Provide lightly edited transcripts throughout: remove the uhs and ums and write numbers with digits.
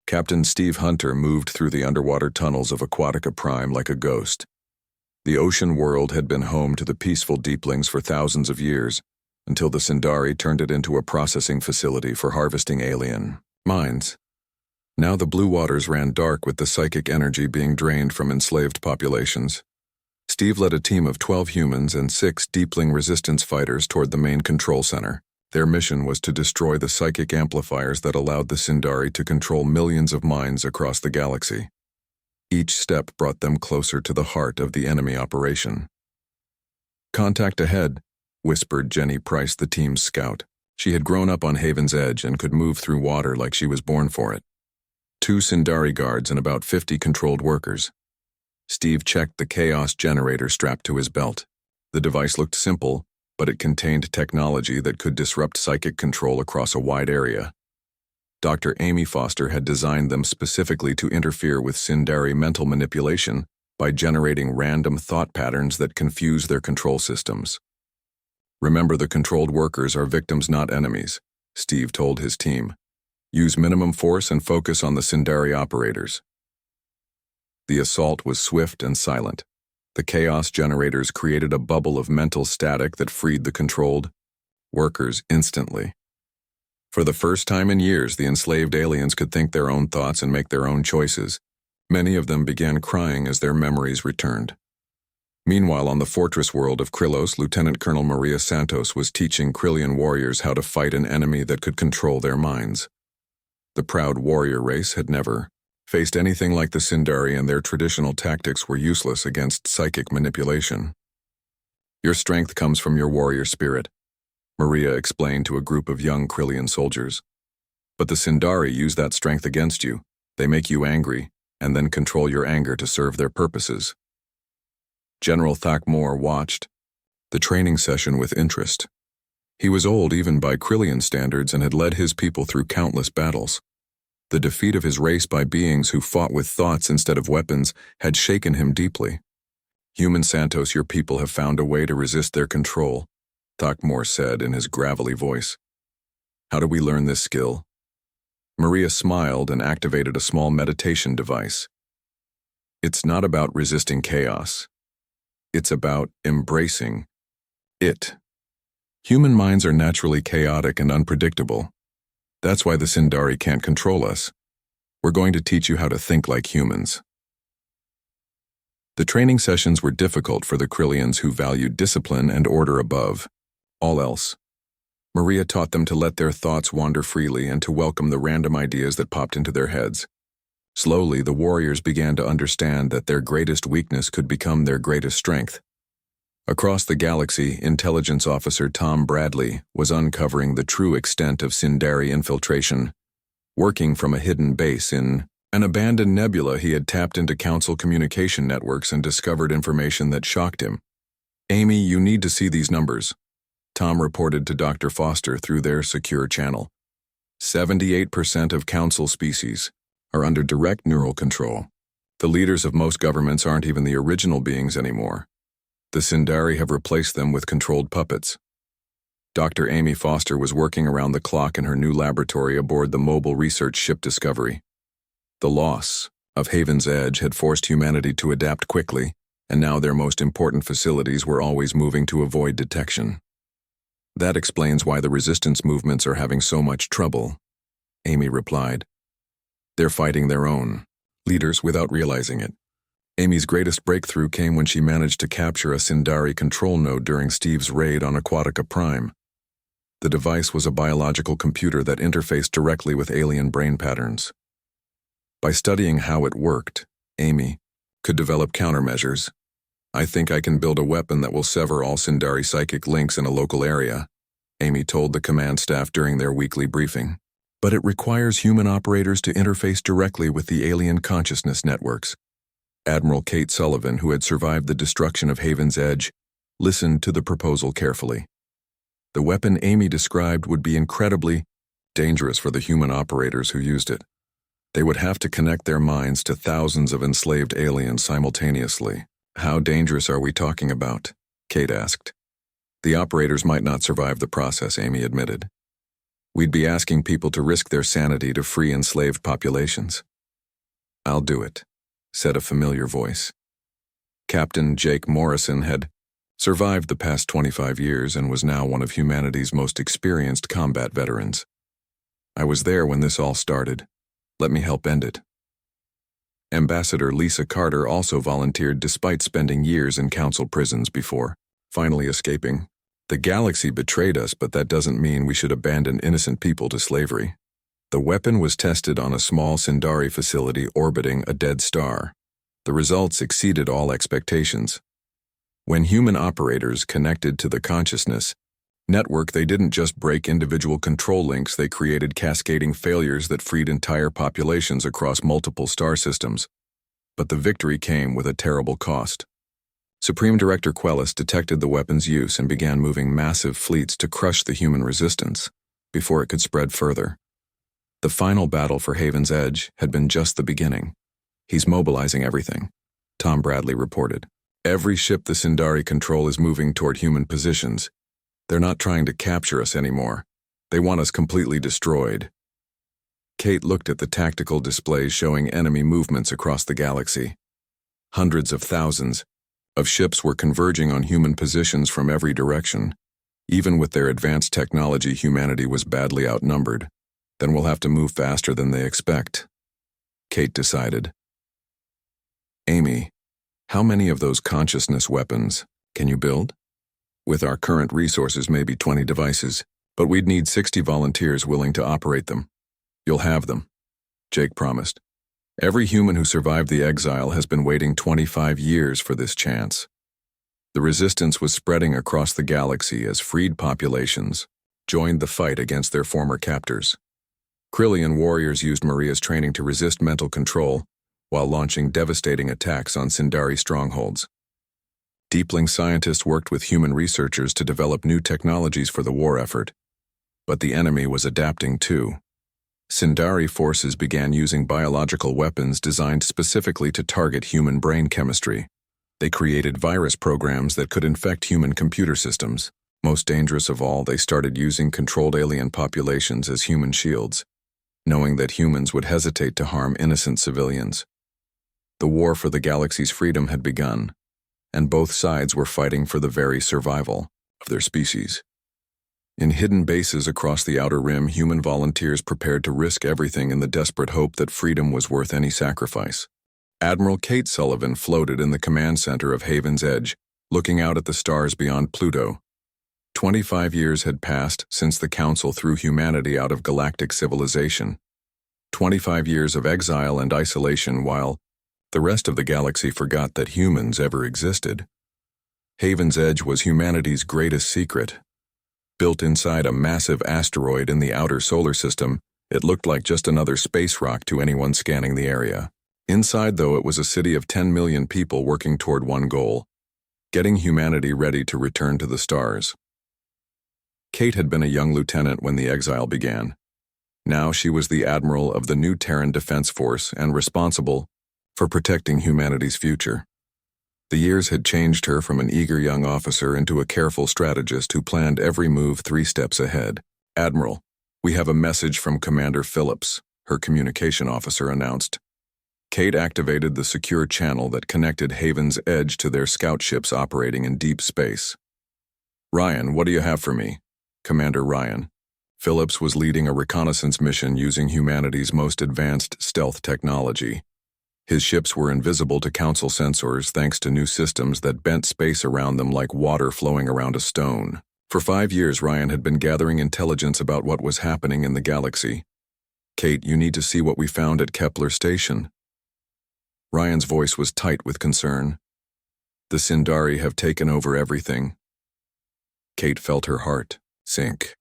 Captain Steve Hunter moved through the underwater tunnels of Aquatica Prime like a ghost. The ocean world had been home to the peaceful deeplings for thousands of years, until the Sindari turned it into a processing facility for harvesting alien minds. Now the blue waters ran dark with the psychic energy being drained from enslaved populations. Steve led a team of 12 humans and 6 deepling resistance fighters toward the main control center. Their mission was to destroy the psychic amplifiers that allowed the Sindari to control millions of minds across the galaxy. Each step brought them closer to the heart of the enemy operation. "Contact ahead," whispered Jenny Price, the team's scout. She had grown up on Haven's Edge and could move through water like she was born for it. 2 Sindari guards and about 50 controlled workers. Steve checked the chaos generator strapped to his belt. The device looked simple, but it contained technology that could disrupt psychic control across a wide area. Dr. Amy Foster had designed them specifically to interfere with Sindari mental manipulation by generating random thought patterns that confuse their control systems. "Remember, the controlled workers are victims, not enemies," Steve told his team. "Use minimum force and focus on the Sindari operators." The assault was swift and silent. The chaos generators created a bubble of mental static that freed the controlled workers instantly. For the first time in years, the enslaved aliens could think their own thoughts and make their own choices. Many of them began crying as their memories returned. Meanwhile, on the fortress world of Krillos, Lieutenant Colonel Maria Santos was teaching Krillian warriors how to fight an enemy that could control their minds. The proud warrior race had never faced anything like the Sindari, and their traditional tactics were useless against psychic manipulation. "Your strength comes from your warrior spirit," Maria explained to a group of young Krillian soldiers. "But the Sindari use that strength against you. They make you angry, and then control your anger to serve their purposes." General Thakmor watched the training session with interest. He was old even by Krillian standards and had led his people through countless battles. The defeat of his race by beings who fought with thoughts instead of weapons had shaken him deeply. "Human Santos, your people have found a way to resist their control," Thakmor said in his gravelly voice. "How do we learn this skill?" Maria smiled and activated a small meditation device. "It's not about resisting chaos. It's about embracing it. Human minds are naturally chaotic and unpredictable. That's why the Sindari can't control us. We're going to teach you how to think like humans." The training sessions were difficult for the Krillians who valued discipline and order above all else. Maria taught them to let their thoughts wander freely and to welcome the random ideas that popped into their heads. Slowly, the warriors began to understand that their greatest weakness could become their greatest strength. Across the galaxy, Intelligence Officer Tom Bradley was uncovering the true extent of Sindari infiltration. Working from a hidden base in an abandoned nebula, he had tapped into Council communication networks and discovered information that shocked him. "Amy, you need to see these numbers," Tom reported to Dr. Foster through their secure channel. 78% of Council species are under direct neural control. The leaders of most governments aren't even the original beings anymore. The Sindari have replaced them with controlled puppets. Dr. Amy Foster was working around the clock in her new laboratory aboard the mobile research ship Discovery. The loss of Haven's Edge had forced humanity to adapt quickly, and now their most important facilities were always moving to avoid detection. "That explains why the resistance movements are having so much trouble," Amy replied. "They're fighting their own leaders without realizing it." Amy's greatest breakthrough came when she managed to capture a Sindari control node during Steve's raid on Aquatica Prime. The device was a biological computer that interfaced directly with alien brain patterns. By studying how it worked, Amy could develop countermeasures. "I think I can build a weapon that will sever all Sindari psychic links in a local area," Amy told the command staff during their weekly briefing. "But it requires human operators to interface directly with the alien consciousness networks." Admiral Kate Sullivan, who had survived the destruction of Haven's Edge, listened to the proposal carefully. The weapon Amy described would be incredibly dangerous for the human operators who used it. They would have to connect their minds to thousands of enslaved aliens simultaneously. "How dangerous are we talking about?" Kate asked. "The operators might not survive the process," Amy admitted. We'd be asking people to risk their sanity to free enslaved populations. "I'll do it," said a familiar voice. Captain Jake Morrison had survived the past 25 years and was now one of humanity's most experienced combat veterans. "I was there when this all started. Let me help end it." Ambassador Lisa Carter also volunteered despite spending years in council prisons before finally escaping. "The galaxy betrayed us, but that doesn't mean we should abandon innocent people to slavery." The weapon was tested on a small Sindari facility orbiting a dead star. The results exceeded all expectations. When human operators connected to the consciousness network, they didn't just break individual control links, they created cascading failures that freed entire populations across multiple star systems. But the victory came with a terrible cost. Supreme Director Quellis detected the weapon's use and began moving massive fleets to crush the human resistance before it could spread further. The final battle for Haven's Edge had been just the beginning. "He's mobilizing everything," Tom Bradley reported. "Every ship the Sindari control is moving toward human positions. They're not trying to capture us anymore. They want us completely destroyed." Kate looked at the tactical displays showing enemy movements across the galaxy. Hundreds of thousands of ships were converging on human positions from every direction. Even with their advanced technology, humanity was badly outnumbered. "Then we'll have to move faster than they expect," Kate decided. "Amy, how many of those consciousness weapons can you build?" "With our current resources, maybe 20 devices, but we'd need 60 volunteers willing to operate them." "You'll have them," Jake promised. "Every human who survived the exile has been waiting 25 years for this chance." The resistance was spreading across the galaxy as freed populations joined the fight against their former captors. Krillian warriors used Maria's training to resist mental control while launching devastating attacks on Sindari strongholds. Deepling scientists worked with human researchers to develop new technologies for the war effort. But the enemy was adapting too. Sindari forces began using biological weapons designed specifically to target human brain chemistry. They created virus programs that could infect human computer systems. Most dangerous of all, they started using controlled alien populations as human shields, knowing that humans would hesitate to harm innocent civilians. The war for the galaxy's freedom had begun, and both sides were fighting for the very survival of their species. In hidden bases across the Outer Rim, human volunteers prepared to risk everything in the desperate hope that freedom was worth any sacrifice. Admiral Kate Sullivan floated in the command center of Haven's Edge, looking out at the stars beyond Pluto. 25 years had passed since the Council threw humanity out of galactic civilization. 25 years of exile and isolation while the rest of the galaxy forgot that humans ever existed. Haven's Edge was humanity's greatest secret. Built inside a massive asteroid in the outer solar system, it looked like just another space rock to anyone scanning the area. Inside, though, it was a city of 10 million people working toward one goal: getting humanity ready to return to the stars. Kate had been a young lieutenant when the exile began. Now she was the admiral of the new Terran Defense Force and responsible for protecting humanity's future. The years had changed her from an eager young officer into a careful strategist who planned every move 3 steps ahead. "Admiral, we have a message from Commander Phillips," her communication officer announced. Kate activated the secure channel that connected Haven's Edge to their scout ships operating in deep space. "Ryan, what do you have for me?" Commander Ryan. Phillips was leading a reconnaissance mission using humanity's most advanced stealth technology. His ships were invisible to Council sensors thanks to new systems that bent space around them like water flowing around a stone. For 5 years, Ryan had been gathering intelligence about what was happening in the galaxy. "Kate, you need to see what we found at Kepler Station." Ryan's voice was tight with concern. "The Sindari have taken over everything." Kate felt her heart sink.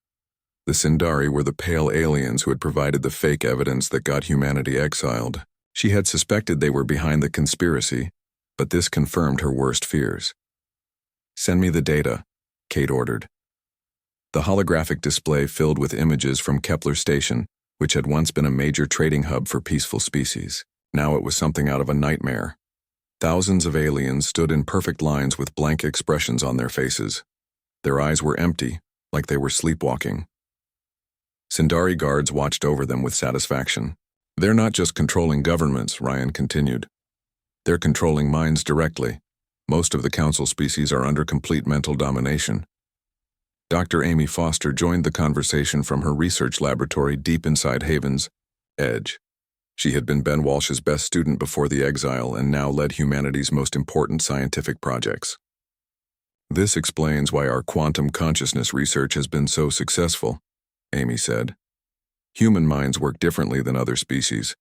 The Sindari were the pale aliens who had provided the fake evidence that got humanity exiled. She had suspected they were behind the conspiracy, but this confirmed her worst fears. "Send me the data," Kate ordered. The holographic display filled with images from Kepler Station, which had once been a major trading hub for peaceful species. Now it was something out of a nightmare. Thousands of aliens stood in perfect lines with blank expressions on their faces. Their eyes were empty, like they were sleepwalking. Sindari guards watched over them with satisfaction. They're not just controlling governments, Ryan continued. They're controlling minds directly. Most of the council species are under complete mental domination. Dr. Amy Foster joined the conversation from her research laboratory deep inside Haven's Edge. She had been Ben Walsh's best student before the exile and now led humanity's most important scientific projects. This explains why our quantum consciousness research has been so successful, Amy said. Human minds work differently than other species.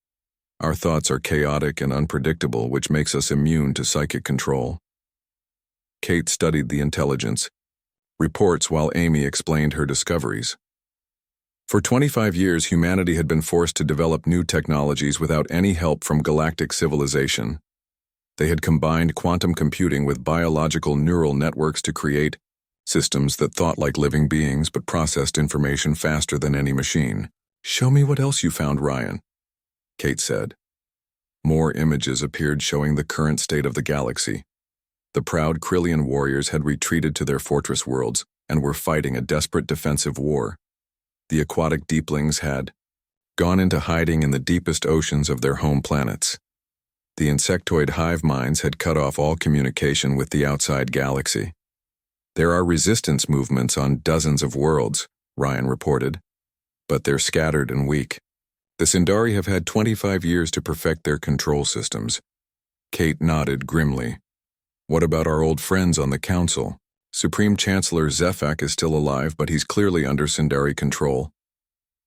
Our thoughts are chaotic and unpredictable, which makes us immune to psychic control. Kate studied the intelligence reports while Amy explained her discoveries. For 25 years, humanity had been forced to develop new technologies without any help from galactic civilization. They had combined quantum computing with biological neural networks to create systems that thought like living beings but processed information faster than any machine. "Show me what else you found, Ryan," Kate said. More images appeared showing the current state of the galaxy. The proud Krillian warriors had retreated to their fortress worlds and were fighting a desperate defensive war. The aquatic deeplings had gone into hiding in the deepest oceans of their home planets. The insectoid hive minds had cut off all communication with the outside galaxy. There are resistance movements on dozens of worlds, Ryan reported, but they're scattered and weak. The Sindari have had 25 years to perfect their control systems. Kate nodded grimly. What about our old friends on the council? Supreme Chancellor Zephak is still alive, but he's clearly under Sindari control.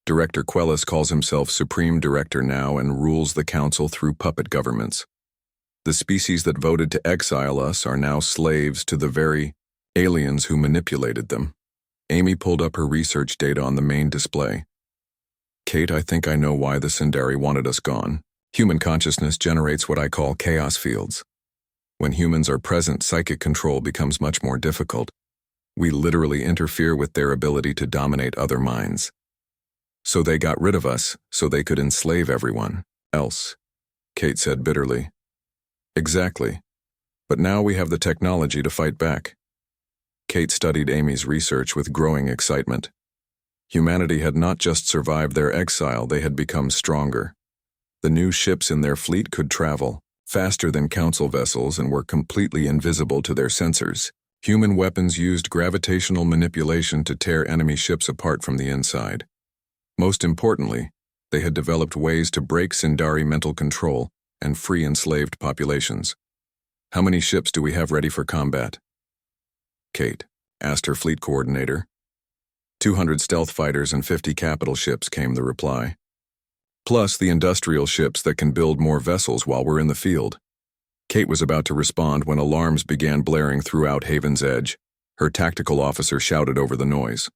Director Quellis calls himself Supreme Director now and rules the council through puppet governments. The species that voted to exile us are now slaves to the very aliens who manipulated them. Amy pulled up her research data on the main display. Kate, I think I know why the Sindari wanted us gone. Human consciousness generates what I call chaos fields. When humans are present, psychic control becomes much more difficult. We literally interfere with their ability to dominate other minds. So they got rid of us, so they could enslave everyone else, Kate said bitterly. Exactly. But now we have the technology to fight back. Kate studied Amy's research with growing excitement. Humanity had not just survived their exile, they had become stronger. The new ships in their fleet could travel faster than council vessels and were completely invisible to their sensors. Human weapons used gravitational manipulation to tear enemy ships apart from the inside. Most importantly, they had developed ways to break Sindari mental control and free enslaved populations. How many ships do we have ready for combat? Kate asked her fleet coordinator. 200 stealth fighters and 50 capital ships, came the reply. Plus the industrial ships that can build more vessels while we're in the field. Kate was about to respond when alarms began blaring throughout Haven's Edge. Her tactical officer shouted over the noise.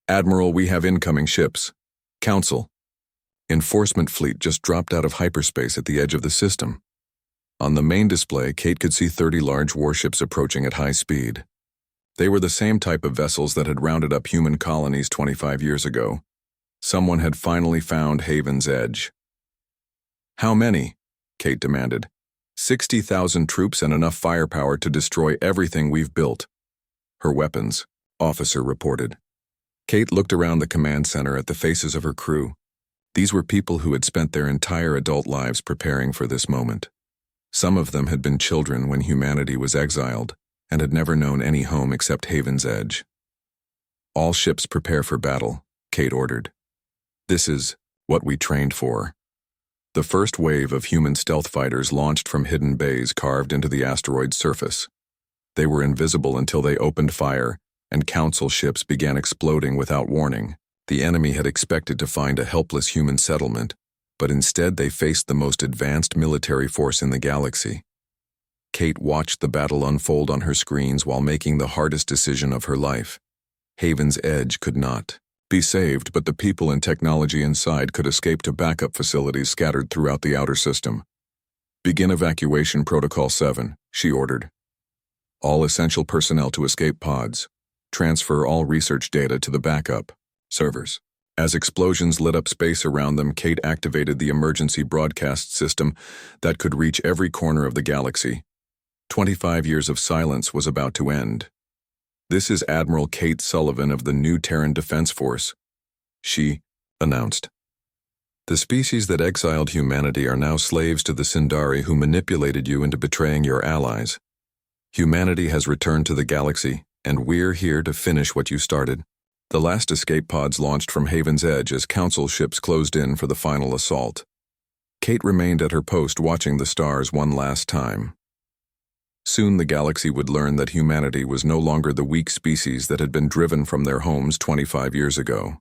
Admiral, we have incoming ships. Council. Enforcement fleet just dropped out of hyperspace at the edge of the system. On the main display, Kate could see 30 large warships approaching at high speed. They were the same type of vessels that had rounded up human colonies 25 years ago. Someone had finally found Haven's Edge. How many? Kate demanded. 60,000 troops and enough firepower to destroy everything we've built. Her weapons, officer reported. Kate looked around the command center at the faces of her crew. These were people who had spent their entire adult lives preparing for this moment. Some of them had been children when humanity was exiled and had never known any home except Haven's Edge. All ships prepare for battle, Kate ordered. This is what we trained for. The first wave of human stealth fighters launched from hidden bays carved into the asteroid's surface. They were invisible until they opened fire, and council ships began exploding without warning. The enemy had expected to find a helpless human settlement, but instead they faced the most advanced military force in the galaxy. Kate watched the battle unfold on her screens while making the hardest decision of her life. Haven's Edge could not be saved, but the people and technology inside could escape to backup facilities scattered throughout the outer system. Begin evacuation protocol 7, she ordered. All essential personnel to escape pods. Transfer all research data to the backup servers. As explosions lit up space around them, Kate activated the emergency broadcast system that could reach every corner of the galaxy. 25 years of silence was about to end. This is Admiral Kate Sullivan of the New Terran Defense Force. She announced. The species that exiled humanity are now slaves to the Sindari who manipulated you into betraying your allies. Humanity has returned to the galaxy, and we're here to finish what you started. The last escape pods launched from Haven's Edge as Council ships closed in for the final assault. Kate remained at her post watching the stars one last time. Soon the galaxy would learn that humanity was no longer the weak species that had been driven from their homes 25 years ago.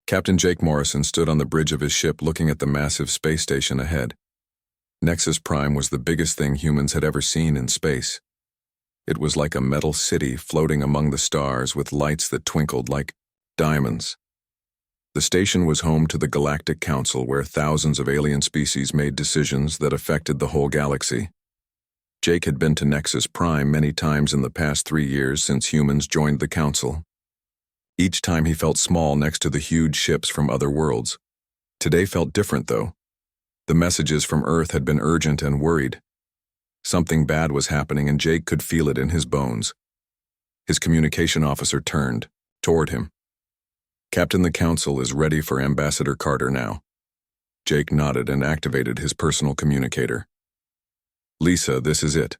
Captain Jake Morrison stood on the bridge of his ship looking at the massive space station ahead. Nexus Prime was the biggest thing humans had ever seen in space. It was like a metal city floating among the stars with lights that twinkled like diamonds. The station was home to the Galactic Council, where thousands of alien species made decisions that affected the whole galaxy. Jake had been to Nexus Prime many times in the past 3 years since humans joined the Council. Each time he felt small next to the huge ships from other worlds. Today felt different, though. The messages from Earth had been urgent and worried. Something bad was happening, and Jake could feel it in his bones. His communication officer turned toward him. "Captain, the Council is ready for Ambassador Carter now." Jake nodded and activated his personal communicator. "Lisa, this is it.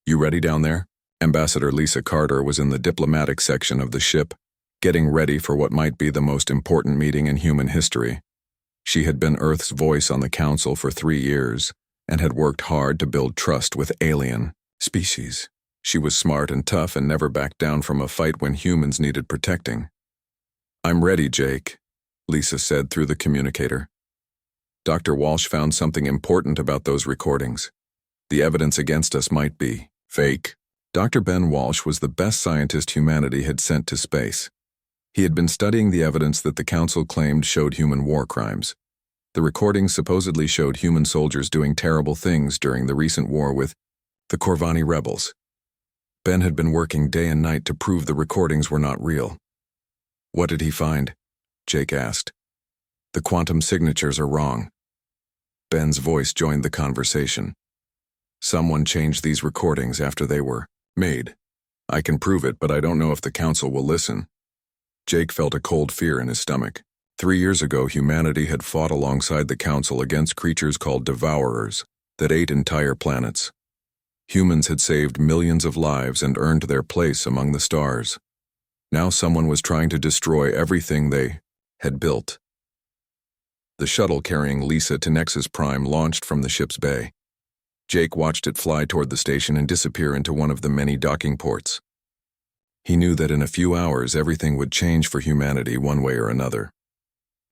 You ready down there?" Ambassador Lisa Carter was in the diplomatic section of the ship, getting ready for what might be the most important meeting in human history. She had been Earth's voice on the Council for 3 years, and had worked hard to build trust with alien species. She was smart and tough and never backed down from a fight when humans needed protecting. "I'm ready, Jake," Lisa said through the communicator. "Dr. Walsh found something important about those recordings. The evidence against us might be fake." Dr. Ben Walsh was the best scientist humanity had sent to space. He had been studying the evidence that the Council claimed showed human war crimes. The recordings supposedly showed human soldiers doing terrible things during the recent war with the Corvani rebels. Ben had been working day and night to prove the recordings were not real. "What did he find?" Jake asked. "The quantum signatures are wrong." Ben's voice joined the conversation. "Someone changed these recordings after they were made. I can prove it, but I don't know if the Council will listen." Jake felt a cold fear in his stomach. 3 years ago, humanity had fought alongside the Council against creatures called Devourers that ate entire planets. Humans had saved millions of lives and earned their place among the stars. Now someone was trying to destroy everything they had built. The shuttle carrying Lisa to Nexus Prime launched from the ship's bay. Jake watched it fly toward the station and disappear into one of the many docking ports. He knew that in a few hours everything would change for humanity one way or another.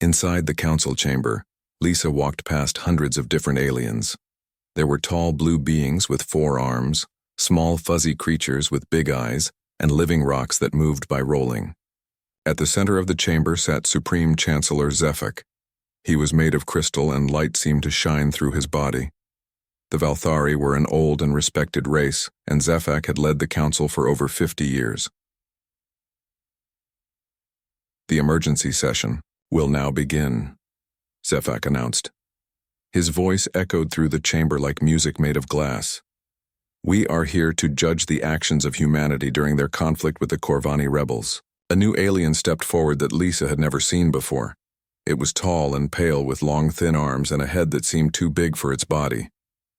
Inside the Council chamber, Lisa walked past hundreds of different aliens. There were tall blue beings with 4 arms, small fuzzy creatures with big eyes, and living rocks that moved by rolling. At the center of the chamber sat Supreme Chancellor Zephak. He was made of crystal, and light seemed to shine through his body. The Valthari were an old and respected race, and Zephak had led the Council for over 50 years. "The emergency session will now begin," Zephak announced. His voice echoed through the chamber like music made of glass. "We are here to judge the actions of humanity during their conflict with the Corvani rebels." A new alien stepped forward that Lisa had never seen before. It was tall and pale with long, thin arms and a head that seemed too big for its body.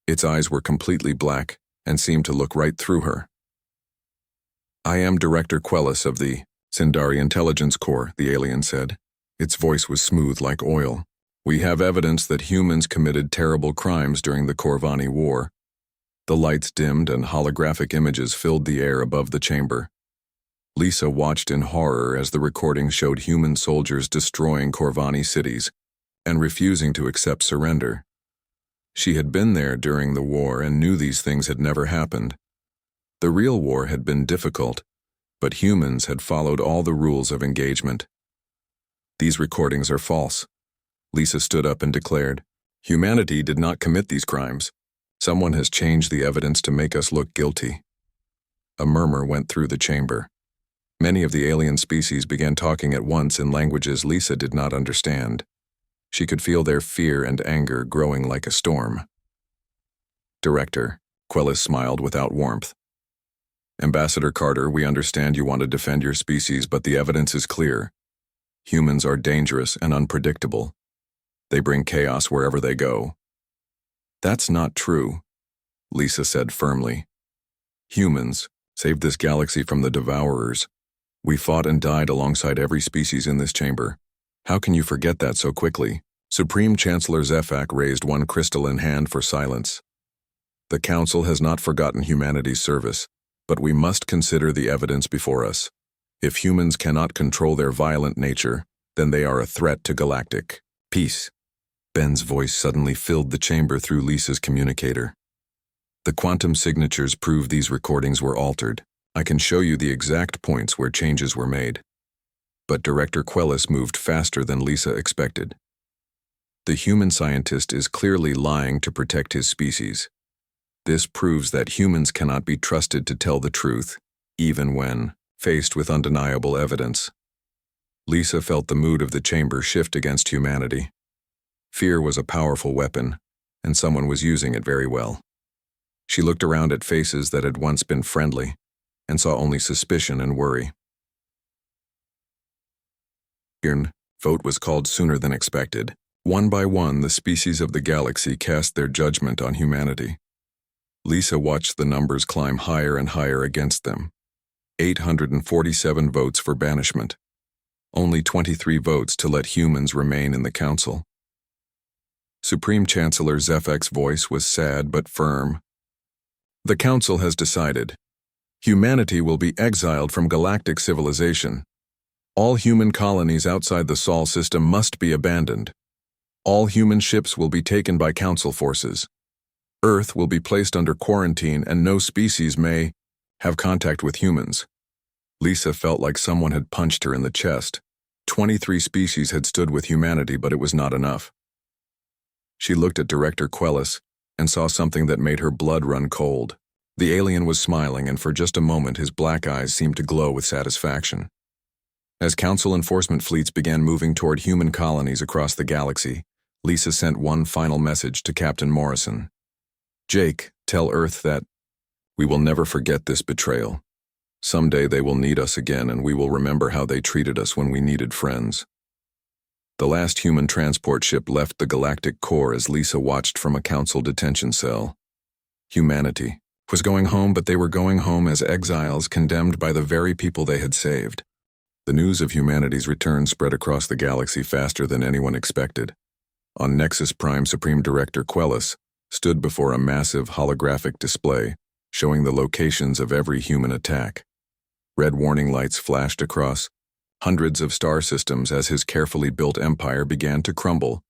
Its eyes were completely black and seemed to look right through her. "I am Director Quellis of the Sindari Intelligence Corps," the alien said. Its voice was smooth like oil. "We have evidence that humans committed terrible crimes during the Corvani War." The lights dimmed and holographic images filled the air above the chamber. Lisa watched in horror as the recording showed human soldiers destroying Corvani cities and refusing to accept surrender. She had been there during the war and knew these things had never happened. The real war had been difficult, but humans had followed all the rules of engagement. "These recordings are false," Lisa stood up and declared. "Humanity did not commit these crimes. Someone has changed the evidence to make us look guilty." A murmur went through the chamber. Many of the alien species began talking at once in languages Lisa did not understand. She could feel their fear and anger growing like a storm. "Director," Quellis smiled without warmth. "Ambassador Carter, we understand you want to defend your species, but the evidence is clear. Humans are dangerous and unpredictable. They bring chaos wherever they go. That's not true, Lisa said firmly. Humans saved this galaxy from the Devourers. We fought and died alongside every species in this chamber. How can you forget that so quickly? Supreme Chancellor Zefak raised one crystalline hand for silence. The Council has not forgotten humanity's service, but we must consider the evidence before us. If humans cannot control their violent nature, then they are a threat to galactic peace. Ben's voice suddenly filled the chamber through Lisa's communicator. The quantum signatures prove these recordings were altered. I can show you the exact points where changes were made. But Director Quellis moved faster than Lisa expected. The human scientist is clearly lying to protect his species. This proves that humans cannot be trusted to tell the truth, even when faced with undeniable evidence. Lisa felt the mood of the chamber shift against humanity. Fear was a powerful weapon, and someone was using it very well. She looked around at faces that had once been friendly, and saw only suspicion and worry. Vote was called sooner than expected. One by one, the species of the galaxy cast their judgment on humanity. Lisa watched the numbers climb higher and higher against them. 847 votes for banishment. Only 23 votes to let humans remain in the council. Supreme Chancellor Zefek's voice was sad but firm. The council has decided. Humanity will be exiled from galactic civilization. All human colonies outside the Sol system must be abandoned. All human ships will be taken by council forces. Earth will be placed under quarantine and no species may have contact with humans. Lisa felt like someone had punched her in the chest. 23 species had stood with humanity, but it was not enough. She looked at Director Quellis and saw something that made her blood run cold. The alien was smiling, and for just a moment his black eyes seemed to glow with satisfaction. As Council enforcement fleets began moving toward human colonies across the galaxy, Lisa sent one final message to Captain Morrison. Jake, tell Earth that we will never forget this betrayal. Someday they will need us again, and we will remember how they treated us when we needed friends. The last human transport ship left the galactic core as Lisa watched from a council detention cell. Humanity was going home, but they were going home as exiles condemned by the very people they had saved. The news of humanity's return spread across the galaxy faster than anyone expected. On Nexus Prime, Supreme Director Quellis stood before a massive holographic display showing the locations of every human attack. Red warning lights flashed across hundreds of star systems as his carefully built empire began to crumble.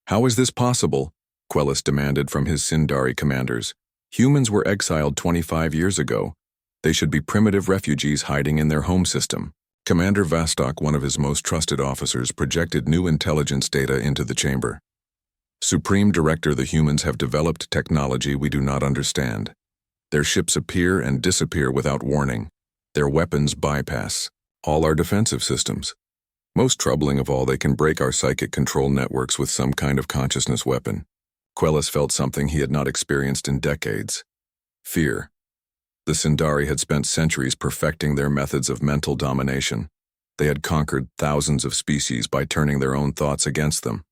How is this possible? Quellis demanded from his Sindari commanders. Humans were exiled 25 years ago. They should be primitive refugees hiding in their home system. Commander Vastok, one of his most trusted officers, projected new intelligence data into the chamber. Supreme Director, the humans have developed technology we do not understand. Their ships appear and disappear without warning. Their weapons bypass all our defensive systems. Most troubling of all, they can break our psychic control networks with some kind of consciousness weapon. Quellis felt something he had not experienced in decades. Fear. The Sindari had spent centuries perfecting their methods of mental domination. They had conquered thousands of species by turning their own thoughts against them.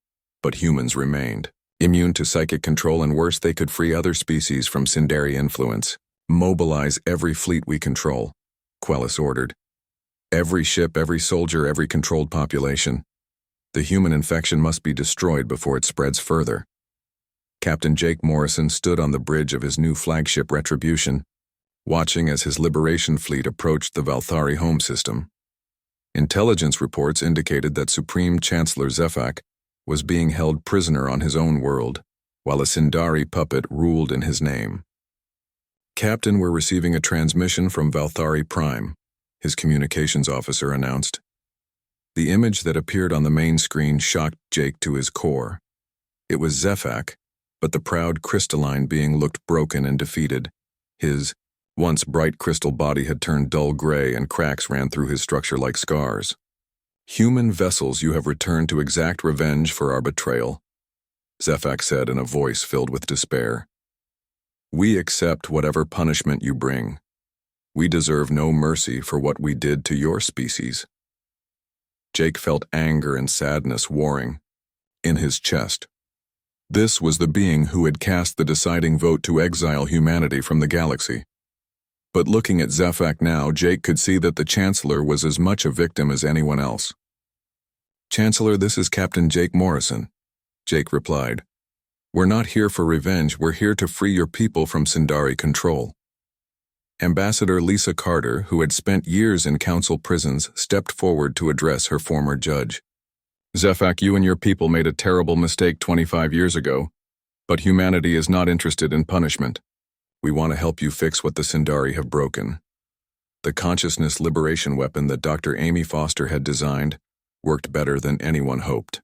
But humans remained. Immune to psychic control, and worse, they could free other species from Sindari influence. Mobilize every fleet we control, Quellis ordered. Every ship, every soldier, every controlled population. The human infection must be destroyed before it spreads further. Captain Jake Morrison stood on the bridge of his new flagship Retribution, watching as his liberation fleet approached the Valthari home system. Intelligence reports indicated that Supreme Chancellor Zefak was being held prisoner on his own world, while a Sindari puppet ruled in his name. Captain, we're receiving a transmission from Valthari Prime, his communications officer announced. The image that appeared on the main screen shocked Jake to his core. It was Zefak, but the proud crystalline being looked broken and defeated. His once bright crystal body had turned dull gray, and cracks ran through his structure like scars. Human vessels, you have returned to exact revenge for our betrayal, Zefak said in a voice filled with despair. We accept whatever punishment you bring. We deserve no mercy for what we did to your species. Jake felt anger and sadness warring in his chest. This was the being who had cast the deciding vote to exile humanity from the galaxy. But looking at Zefak now, Jake could see that the Chancellor was as much a victim as anyone else. "Chancellor, this is Captain Jake Morrison," Jake replied. "We're not here for revenge, we're here to free your people from Sindari control." Ambassador Lisa Carter, who had spent years in council prisons, stepped forward to address her former judge. "Zefak, you and your people made a terrible mistake 25 years ago, but humanity is not interested in punishment. We want to help you fix what the Sindari have broken." The consciousness liberation weapon that Dr. Amy Foster had designed worked better than anyone hoped.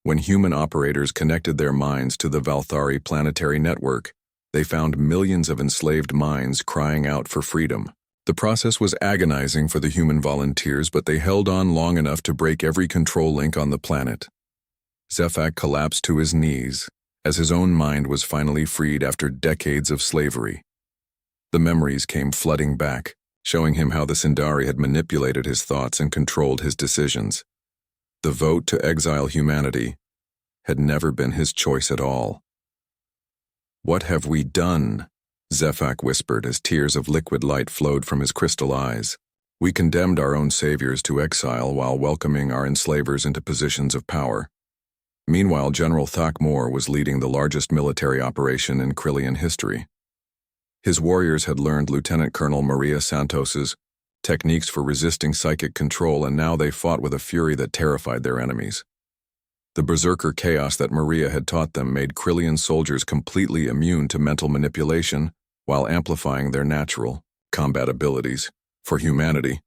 When human operators connected their minds to the Valthari planetary network, they found millions of enslaved minds crying out for freedom. The process was agonizing for the human volunteers, but they held on long enough to break every control link on the planet. Zefak collapsed to his knees as his own mind was finally freed after decades of slavery. The memories came flooding back, showing him how the Sindari had manipulated his thoughts and controlled his decisions. The vote to exile humanity had never been his choice at all. "What have we done?" Zefak whispered as tears of liquid light flowed from his crystal eyes. "We condemned our own saviors to exile while welcoming our enslavers into positions of power." Meanwhile, General Thakmor was leading the largest military operation in Krillian history. His warriors had learned Lieutenant Colonel Maria Santos's techniques for resisting psychic control, and now they fought with a fury that terrified their enemies. The berserker chaos that Maria had taught them made Krillian soldiers completely immune to mental manipulation while amplifying their natural combat abilities for humanity.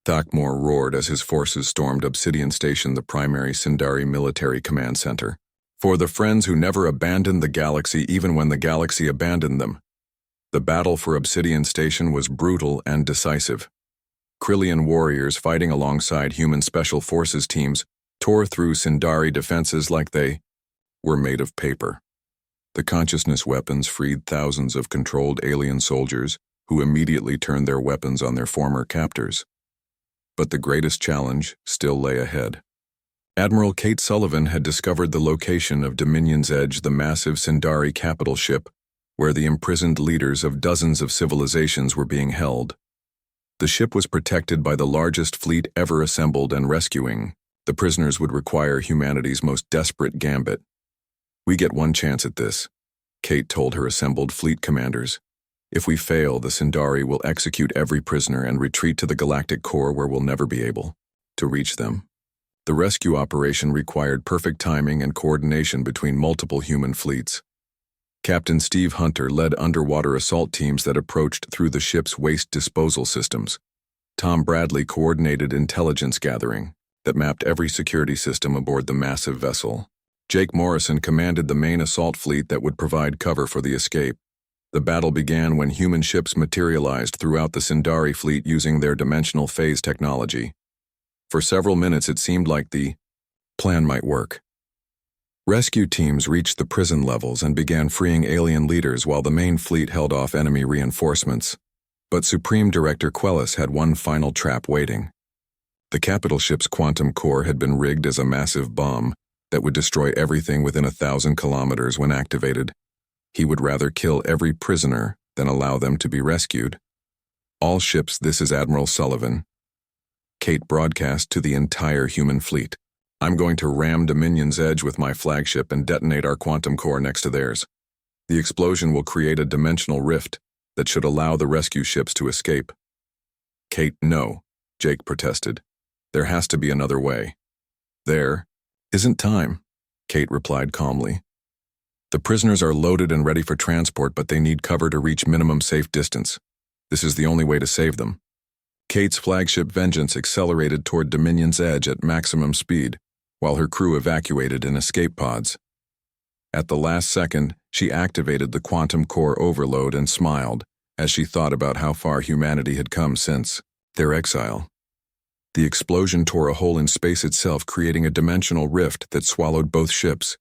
Thakmor roared as his forces stormed Obsidian Station, the primary Sindari military command center. "For the friends who never abandoned the galaxy even when the galaxy abandoned them." The battle for Obsidian Station was brutal and decisive. Krillian warriors fighting alongside human special forces teams tore through Sindari defenses like they were made of paper. The consciousness weapons freed thousands of controlled alien soldiers who immediately turned their weapons on their former captors. But the greatest challenge still lay ahead. Admiral Kate Sullivan had discovered the location of Dominion's Edge, the massive Sindari capital ship, where the imprisoned leaders of dozens of civilizations were being held. The ship was protected by the largest fleet ever assembled, and rescuing the prisoners would require humanity's most desperate gambit. "We get one chance at this," Kate told her assembled fleet commanders. "If we fail, the Sindari will execute every prisoner and retreat to the galactic core, where we'll never be able to reach them." The rescue operation required perfect timing and coordination between multiple human fleets. Captain Steve Hunter led underwater assault teams that approached through the ship's waste disposal systems. Tom Bradley coordinated intelligence gathering that mapped every security system aboard the massive vessel. Jake Morrison commanded the main assault fleet that would provide cover for the escape. The battle began when human ships materialized throughout the Sindari fleet using their dimensional phase technology. For several minutes it seemed like the plan might work. Rescue teams reached the prison levels and began freeing alien leaders while the main fleet held off enemy reinforcements. But Supreme Director Quellis had one final trap waiting. The capital ship's quantum core had been rigged as a massive bomb that would destroy everything within 1,000 kilometers when activated. He would rather kill every prisoner than allow them to be rescued. "All ships, this is Admiral Sullivan." Kate broadcast to the entire human fleet. "I'm going to ram Dominion's Edge with my flagship and detonate our quantum core next to theirs. The explosion will create a dimensional rift that should allow the rescue ships to escape." "Kate, no," Jake protested. "There has to be another way." "There isn't time," Kate replied calmly. "The prisoners are loaded and ready for transport, but they need cover to reach minimum safe distance. This is the only way to save them." Kate's flagship Vengeance accelerated toward Dominion's Edge at maximum speed, while her crew evacuated in escape pods. At the last second, she activated the quantum core overload and smiled as she thought about how far humanity had come since their exile. The explosion tore a hole in space itself, creating a dimensional rift that swallowed both ships.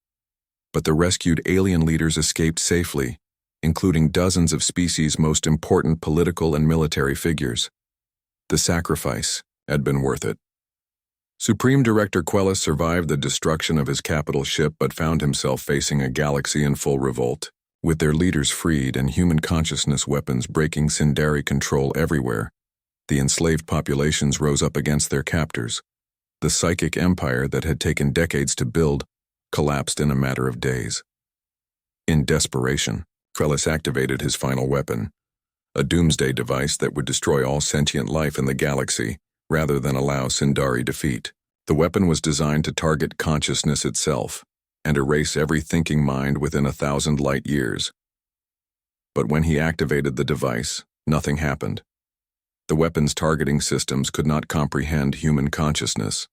But the rescued alien leaders escaped safely, including dozens of species' most important political and military figures. The sacrifice had been worth it. Supreme Director Quellis survived the destruction of his capital ship but found himself facing a galaxy in full revolt. With their leaders freed and human consciousness weapons breaking Sindari control everywhere, the enslaved populations rose up against their captors. The psychic empire that had taken decades to build collapsed in a matter of days. In desperation, Quellis activated his final weapon, a doomsday device that would destroy all sentient life in the galaxy, rather than allow Sindari defeat. The weapon was designed to target consciousness itself and erase every thinking mind within 1,000 light years. But when he activated the device, nothing happened. The weapon's targeting systems could not comprehend human consciousness.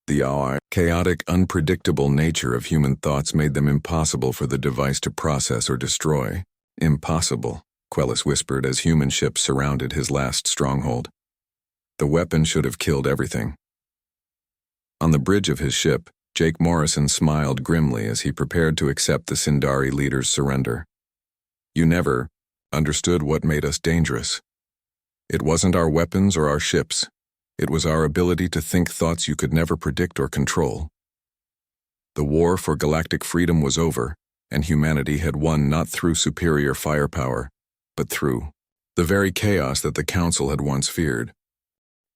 The chaotic, unpredictable nature of human thoughts made them impossible for the device to process or destroy. Impossible, Quellis whispered as human ships surrounded his last stronghold. The weapon should have killed everything. On the bridge of his ship, Jake Morrison smiled grimly as he prepared to accept the Sindari leader's surrender. You never understood what made us dangerous. It wasn't our weapons or our ships. It was our ability to think thoughts you could never predict or control. The war for galactic freedom was over, and humanity had won not through superior firepower, but through the very chaos that the Council had once feared.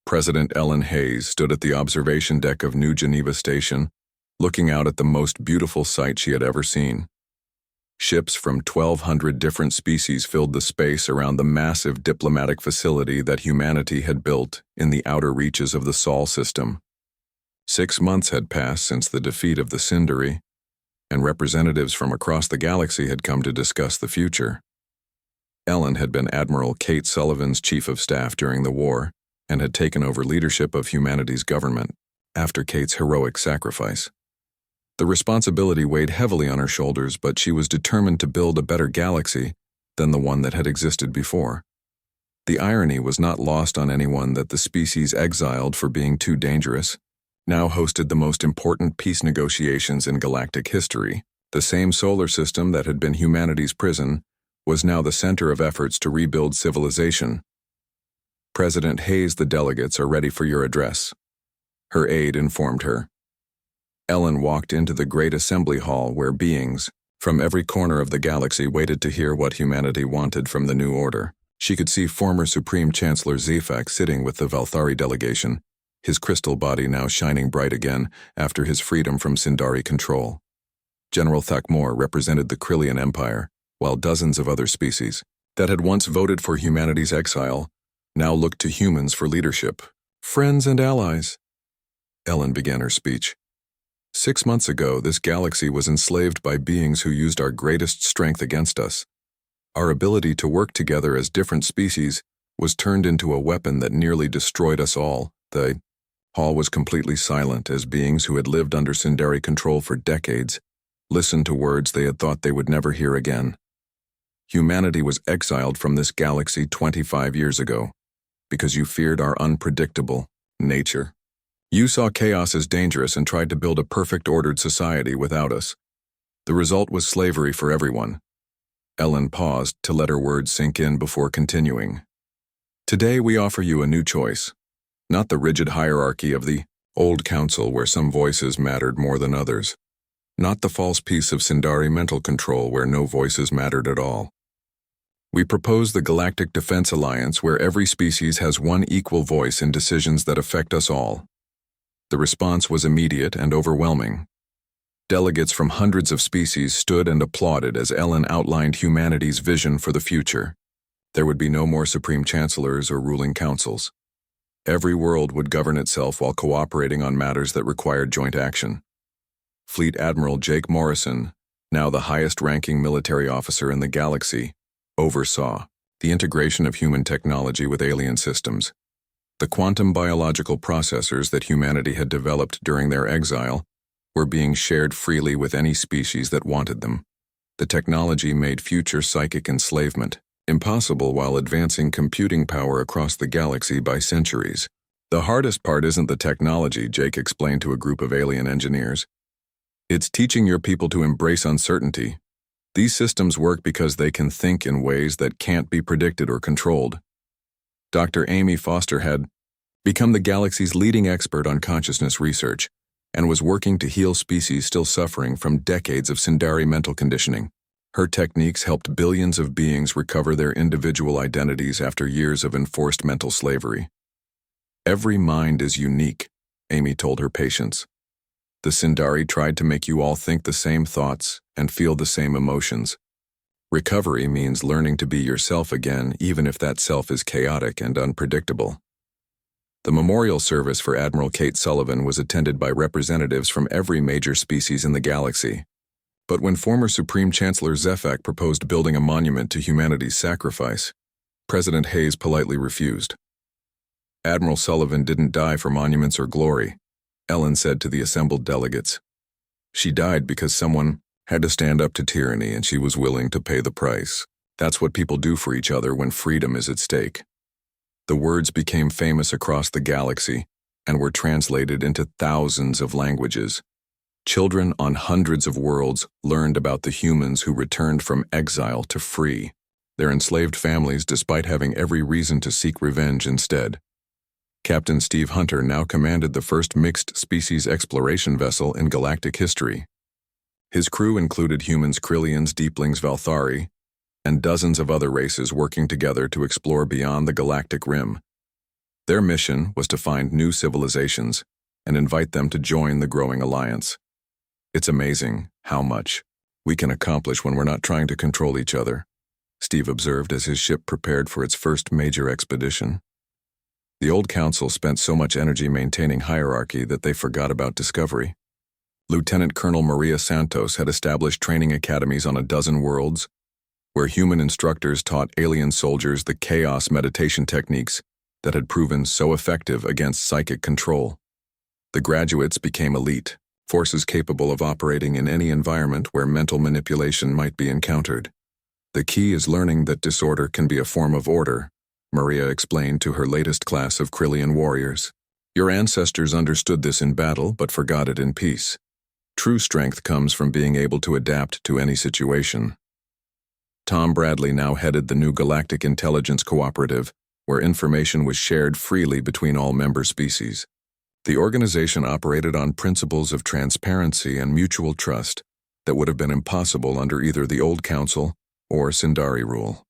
President Ellen Hayes stood at the observation deck of New Geneva Station, looking out at the most beautiful sight she had ever seen. Ships from 1,200 different species filled the space around the massive diplomatic facility that humanity had built in the outer reaches of the Sol system. 6 months had passed since the defeat of the Sindari, and representatives from across the galaxy had come to discuss the future. Ellen had been Admiral Kate Sullivan's chief of staff during the war and had taken over leadership of humanity's government after Kate's heroic sacrifice. The responsibility weighed heavily on her shoulders, but she was determined to build a better galaxy than the one that had existed before. The irony was not lost on anyone that the species exiled for being too dangerous now hosted the most important peace negotiations in galactic history. The same solar system that had been humanity's prison was now the center of efforts to rebuild civilization. President Hayes, the delegates are ready for your address, her aide informed her. Ellen walked into the great assembly hall where beings from every corner of the galaxy waited to hear what humanity wanted from the new order. She could see former Supreme Chancellor Zefak sitting with the Valthari delegation, his crystal body now shining bright again after his freedom from Sindari control. General Thakmor represented the Krillian Empire, while dozens of other species that had once voted for humanity's exile now looked to humans for leadership. Friends and allies, Ellen began her speech. 6 months ago, this galaxy was enslaved by beings who used our greatest strength against us. Our ability to work together as different species was turned into a weapon that nearly destroyed us all. The hall was completely silent as beings who had lived under Sindari control for decades listened to words they had thought they would never hear again. Humanity was exiled from this galaxy 25 years ago because you feared our unpredictable nature. You saw chaos as dangerous and tried to build a perfect ordered society without us. The result was slavery for everyone. Ellen paused to let her words sink in before continuing. Today we offer you a new choice, not the rigid hierarchy of the old council where some voices mattered more than others, not the false peace of Sindari mental control where no voices mattered at all. We propose the Galactic Defense Alliance where every species has one equal voice in decisions that affect us all. The response was immediate and overwhelming. Delegates from hundreds of species stood and applauded as Ellen outlined humanity's vision for the future. There would be no more supreme chancellors or ruling councils. Every world would govern itself while cooperating on matters that required joint action. Fleet Admiral Jake Morrison, now the highest-ranking military officer in the galaxy, oversaw the integration of human technology with alien systems. The quantum biological processors that humanity had developed during their exile were being shared freely with any species that wanted them. The technology made future psychic enslavement impossible while advancing computing power across the galaxy by centuries. The hardest part isn't the technology, Jake explained to a group of alien engineers. It's teaching your people to embrace uncertainty. These systems work because they can think in ways that can't be predicted or controlled. Dr. Amy Foster had become the galaxy's leading expert on consciousness research, and was working to heal species still suffering from decades of Sindari mental conditioning. Her techniques helped billions of beings recover their individual identities after years of enforced mental slavery. "Every mind is unique," Amy told her patients. "The Sindari tried to make you all think the same thoughts and feel the same emotions. Recovery means learning to be yourself again, even if that self is chaotic and unpredictable." The memorial service for Admiral Kate Sullivan was attended by representatives from every major species in the galaxy. But when former Supreme Chancellor Zefak proposed building a monument to humanity's sacrifice, President Hayes politely refused. "Admiral Sullivan didn't die for monuments or glory," Ellen said to the assembled delegates. "She died because someone had to stand up to tyranny and she was willing to pay the price. That's what people do for each other when freedom is at stake." The words became famous across the galaxy and were translated into thousands of languages. Children on hundreds of worlds learned about the humans who returned from exile to free their enslaved families despite having every reason to seek revenge instead. Captain Steve Hunter now commanded the first mixed-species exploration vessel in galactic history. His crew included humans Krillians, Deeplings, Valthari, and dozens of other races working together to explore beyond the galactic rim. Their mission was to find new civilizations and invite them to join the growing alliance. "It's amazing how much we can accomplish when we're not trying to control each other," Steve observed as his ship prepared for its first major expedition. The old council spent so much energy maintaining hierarchy that they forgot about discovery. Lieutenant Colonel Maria Santos had established training academies on a dozen worlds, where human instructors taught alien soldiers the chaos meditation techniques that had proven so effective against psychic control. The graduates became elite, forces capable of operating in any environment where mental manipulation might be encountered. "The key is learning that disorder can be a form of order," Maria explained to her latest class of Krillian warriors. "Your ancestors understood this in battle but forgot it in peace. True strength comes from being able to adapt to any situation." Tom Bradley now headed the new Galactic Intelligence Cooperative, where information was shared freely between all member species. The organization operated on principles of transparency and mutual trust that would have been impossible under either the old council or Sindari rule.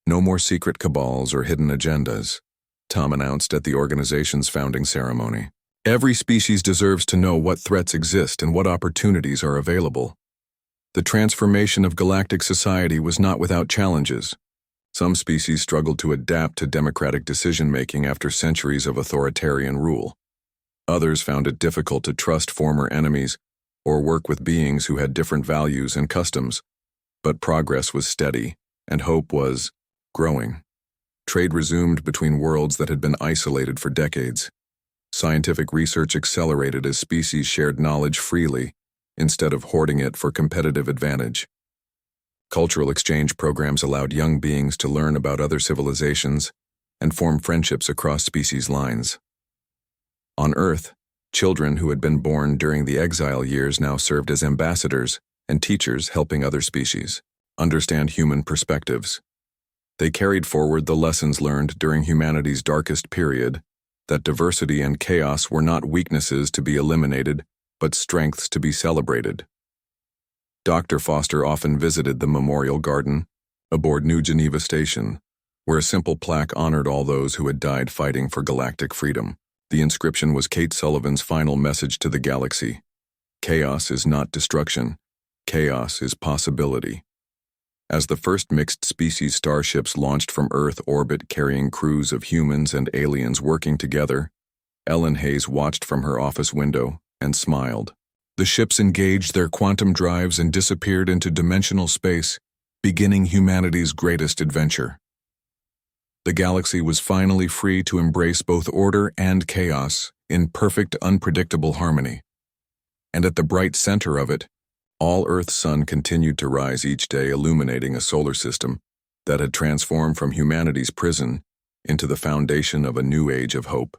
"No more secret cabals or hidden agendas," Tom announced at the organization's founding ceremony. "Every species deserves to know what threats exist and what opportunities are available." The transformation of galactic society was not without challenges. Some species struggled to adapt to democratic decision-making after centuries of authoritarian rule. Others found it difficult to trust former enemies or work with beings who had different values and customs. But progress was steady, and hope was growing. Trade resumed between worlds that had been isolated for decades. Scientific research accelerated as species shared knowledge freely, instead of hoarding it for competitive advantage. Cultural exchange programs allowed young beings to learn about other civilizations and form friendships across species lines. On Earth, children who had been born during the exile years now served as ambassadors and teachers helping other species understand human perspectives. They carried forward the lessons learned during humanity's darkest period, that diversity and chaos were not weaknesses to be eliminated, but strengths to be celebrated. Dr. Foster often visited the Memorial Garden aboard New Geneva Station, where a simple plaque honored all those who had died fighting for galactic freedom. The inscription was Kate Sullivan's final message to the galaxy. "Chaos is not destruction. Chaos is possibility." As the first mixed-species starships launched from Earth orbit carrying crews of humans and aliens working together, Ellen Hayes watched from her office window and smiled. The ships engaged their quantum drives and disappeared into dimensional space, beginning humanity's greatest adventure. The galaxy was finally free to embrace both order and chaos in perfect, unpredictable harmony. And at the bright center of it, all Earth's sun continued to rise each day, illuminating a solar system that had transformed from humanity's prison into the foundation of a new age of hope.